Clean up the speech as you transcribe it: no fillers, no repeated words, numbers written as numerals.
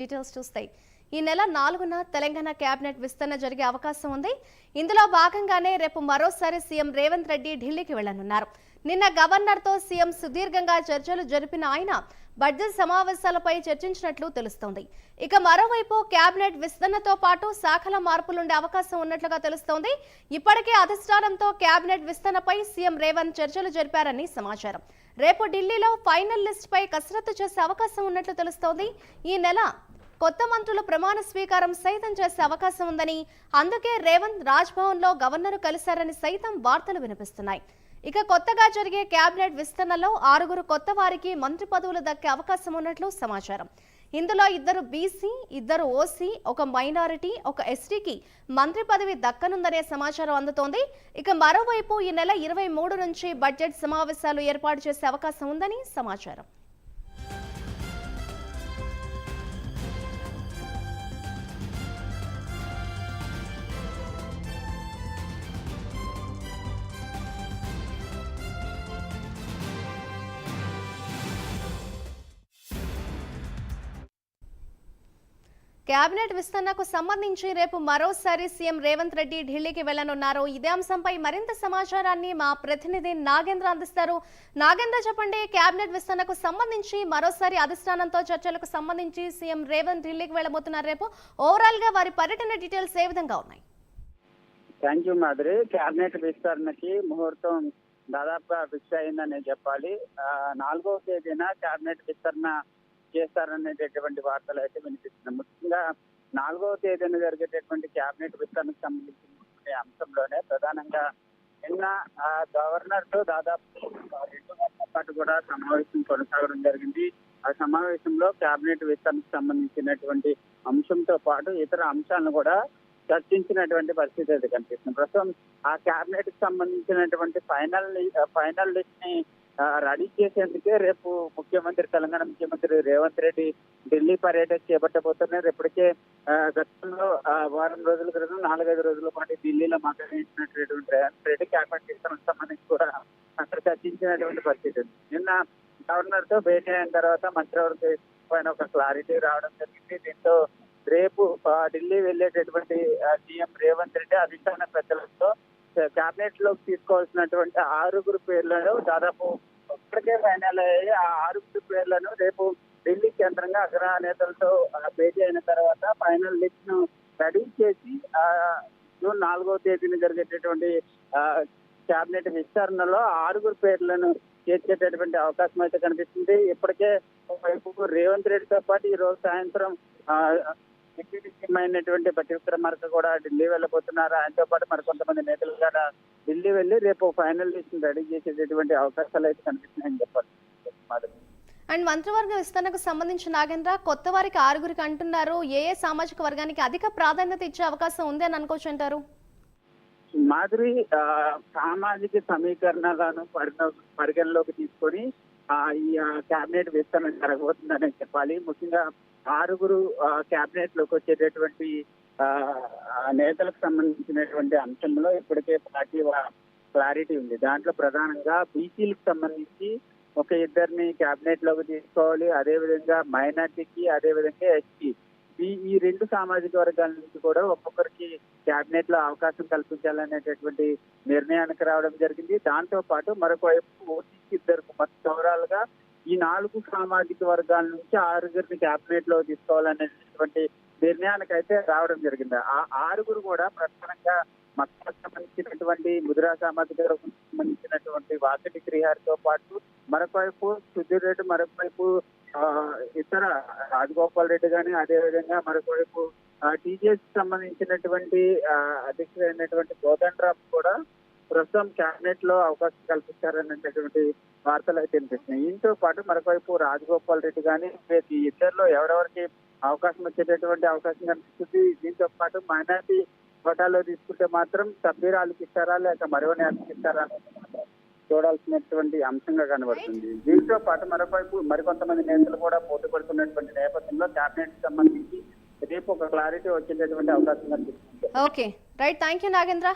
Details చూస్తే ఈ నెల 4న తెలంగాణ కేబినెట్ విస్తరణ జరిగే అవకాశం ఉంది. ఇందులో భాగంగానే రేపు మరోసారి సీఎం రేవంత్ రెడ్డి ఢిల్లీకి వెళ్లనున్నారు. నిన్న గవర్నర్తో సీఎం సుదీర్ఘంగా చర్చలు జరిపిన ఆయన బడ్జెట్ సమావేశాలపై చర్చించినట్లు తెలుస్తోంది. ఇక మరోవైపు కేబినెట్ విస్తరణతో పాటు శాఖల మార్పులుండే అవకాశం ఉన్నట్లుగా తెలుస్తోంది. ఇప్పటికే అధిష్టానంతో కేబినెట్ విస్తరణపై సీఎం రేవంత్ చర్చలు జరిపారని సమాచారం. రేపు ఢిల్లీలో ఫైనల్ లిస్ట్ పై కసరత్తు చేసే అవకాశం ఉన్నట్లు తెలుస్తోంది. ఈ నెల కొత్త మంత్రుల ప్రమాణ స్వీకారం సైతం చేసే అవకాశం ఉందని, అందుకే రేవంత్ రాజ్భవన్ లో గవర్నర్ కలిశారని సైతం వార్తలు వినిపిస్తున్నాయి. ఇక కొత్తగా జరిగే కేబినెట్ విస్తరణలో 6 కొత్త వారికి మంత్రి పదవులు దక్కే అవకాశం ఉన్నట్లు సమాచారం. ఇందులో 2 బీసీ, 2 ఓసీ, 1 మైనారిటీ, 1 ఎస్టీకి మంత్రి పదవి దక్కనుందనే సమాచారం అందుతోంది. ఇక మరోవైపు ఈ నెల 23 నుంచి బడ్జెట్ సమావేశాలు ఏర్పాటు చేసే అవకాశం ఉందని సమాచారం. కేబినెట్ విస్తరణకు సంబంధించి రేపు మరోసారి సీఎం రేవంత్ రెడ్డి ఢిల్లీకి వెళ్లనున్నారు. ఇదే అంశంపై మరింత సమాచారాన్ని మా ప్రతినిధి నాగేంద్ర అందిస్తారు. నాగేంద్ర, చెప్పండి, కేబినెట్ విస్తరణకు సంబంధించి మరోసారి అధిష్టానంతో చర్చలకు సంబంధించి సీఎం రేవంత్ ఢిల్లీకి వెళ్లబోతున్నారు. రేపు ఓవరాల్ గా వారి పర్యటన డీటెయిల్స్ ఏ విధంగా ఉన్నాయి? Thank you Madhuri. కేబినెట్ విస్తరణకి ముహూర్తం దాదాపుగా ఫిక్స్ అయిందని చెప్పాలి. 4వ తేదీన కేబినెట్ విస్తరణ చేస్తారనేటటువంటి వార్తలు అయితే వినిపిస్తున్నాయి. ముఖ్యంగా 4వ తేదీన జరిగేటటువంటి కేబినెట్ విస్తరణకు సంబంధించిన అంశంలోనే ప్రధానంగా నిన్న గవర్నర్ తో దాదాపు 2 గంటల పాటు కూడా సమావేశం కొనసాగడం జరిగింది. ఆ సమావేశంలో కేబినెట్ విస్తరణకు సంబంధించినటువంటి అంశంతో పాటు ఇతర అంశాలను కూడా చర్చించినటువంటి పరిస్థితి అయితే కనిపిస్తుంది. ప్రస్తుతం ఆ కేబినెట్ కి సంబంధించినటువంటి ఫైనల్ లిస్ట్ ని రెడీ చేసేందుకే రేపు తెలంగాణ ముఖ్యమంత్రి రేవంత్ రెడ్డి ఢిల్లీ పర్యటన చేపట్టబోతున్నారు. ఇప్పటికే గతంలో వారం రోజుల క్రితం 4-5 రోజుల పాటు ఢిల్లీలో మాట్లాడినటువంటి రేవంత్ రెడ్డి కేబినెట్ విస్తరణకు సంబంధించి కూడా అక్కడ చర్చించినటువంటి పరిస్థితి ఉంది. నిన్న గవర్నర్ తో భేటీ అయిన తర్వాత మంత్రివర్గ పైన ఒక క్లారిటీ రావడం జరిగింది. దీంతో రేపు ఢిల్లీ వెళ్లేటటువంటి సీఎం రేవంత్ రెడ్డి అధిష్టాన పెద్దలతో కేబినెట్ లోకి తీసుకోవాల్సినటువంటి 6 పేర్లను దాదాపు ఇప్పటికే ఫైనల్ అయ్యి ఆ 6 పేర్లను రేపు ఢిల్లీ కేంద్రంగా అగ్ర నేతలతో భేటీ అయిన తర్వాత ఫైనల్ లిస్ట్ ను రెడీ చేసి జూన్ 4వ తేదీన జరిగేటటువంటి కేబినెట్ విస్తరణలో 6 పేర్లను చేర్చేటటువంటి అవకాశం అయితే కనిపిస్తుంది. ఇప్పటికే వైపు రేవంత్ రెడ్డితో పాటు ఈ రోజు సాయంత్రం డిప్యూటీ సీఎం అయినటువంటి బట్టి విక్రమార్క కూడా ఢిల్లీ వెళ్ళబోతున్నారు. ఆయనతో పాటు మరికొంతమంది నేతలు కూడా ఢిల్లీ వెళ్లి రేపు ఫైనల్ లిస్ట్ రెడీ చేసేటటువంటి అవకాశాలు అయితే కనిపిస్తున్నాయని చెప్పాలి. అండ్ మంత్రివర్గ విస్తరణకు సంబంధించి నాగేంద్ర, కొత్త వారికి 6 అంటున్నారు. ఏ సామాజిక వర్గానికి అధిక ప్రాధాన్యత ఇచ్చే అవకాశం ఉంది అని అనుకోవచ్చు అంటారు? మాధురి, సామాజిక సమీకరణలను పరిగణలోకి తీసుకొని ఈ కేబినెట్ విస్తరణ జరగబోతుందని చెప్పాలి. ముఖ్యంగా 6 కేబినెట్ లోకి వచ్చేటటువంటి నేతలకు సంబంధించినటువంటి అంశంలో ఇప్పటికే పార్టీ క్లారిటీ ఉంది. దాంట్లో ప్రధానంగా బీసీలకు సంబంధించి ఒక 2 కేబినెట్ లోకి తీసుకోవాలి. అదేవిధంగా మైనార్టీకి, అదేవిధంగా ఎస్టీ, ఈ 2 సామాజిక వర్గాల నుంచి కూడా ఒక్కొక్కరికి కేబినెట్ లో అవకాశం కల్పించాలనేటటువంటి నిర్ణయానికి రావడం జరిగింది. దాంతో పాటు మరొక వైపు ఓసీకి 2 మొత్తం ఓవరాల్ గా ఈ 4 సామాజిక వర్గాల నుంచి 6 కేబినెట్ లో తీసుకోవాలనేటువంటి నిర్ణయానికి అయితే రావడం జరిగింది. ఆ 6 కూడా ప్రధానంగా మక్కలకు సంబంధించినటువంటి ముదిరా సామాజిక వర్గం సంబంధించినటువంటి వాకిటి శ్రీహరితో పాటు మరొక వైపు సుధీర్ రెడ్డి, మరొక వైపు ఇతర రాజగోపాల్ రెడ్డి గాని, అదేవిధంగా మరొక వైపు టీజేఎస్ సంబంధించినటువంటి అధ్యక్షుడైనటువంటి కోదండరామ్ కూడా ప్రస్తుతం కేబినెట్ లో అవకాశం కల్పిస్తారనేటటువంటి వార్తలు అయితే వినిపిస్తున్నాయి. దీంతో పాటు మరొకవైపు రాజగోపాల్ రెడ్డి కానీ ఈ ఇద్దరిలో ఎవరెవరికి అవకాశం వచ్చేటటువంటి అవకాశం కనిపిస్తుంది. దీంతో పాటు మైనార్టీ కోటాలో తీసుకుంటే మాత్రం సభ్యురాలకు ఇస్తారా లేక మరో నేతకి ఇస్తారా చూడాల్సినటువంటి అంశంగా కనబడుతుంది. దీంతో పాటు మరొకవైపు మరికొంతమంది నేతలు కూడా పోటీ పడుతున్నటువంటి నేపథ్యంలో కేబినెట్ సంబంధించి రేపు ఒక క్లారిటీ వచ్చేటటువంటి అవకాశం కనిపిస్తుంది. Okay, right, thank you Nagendra.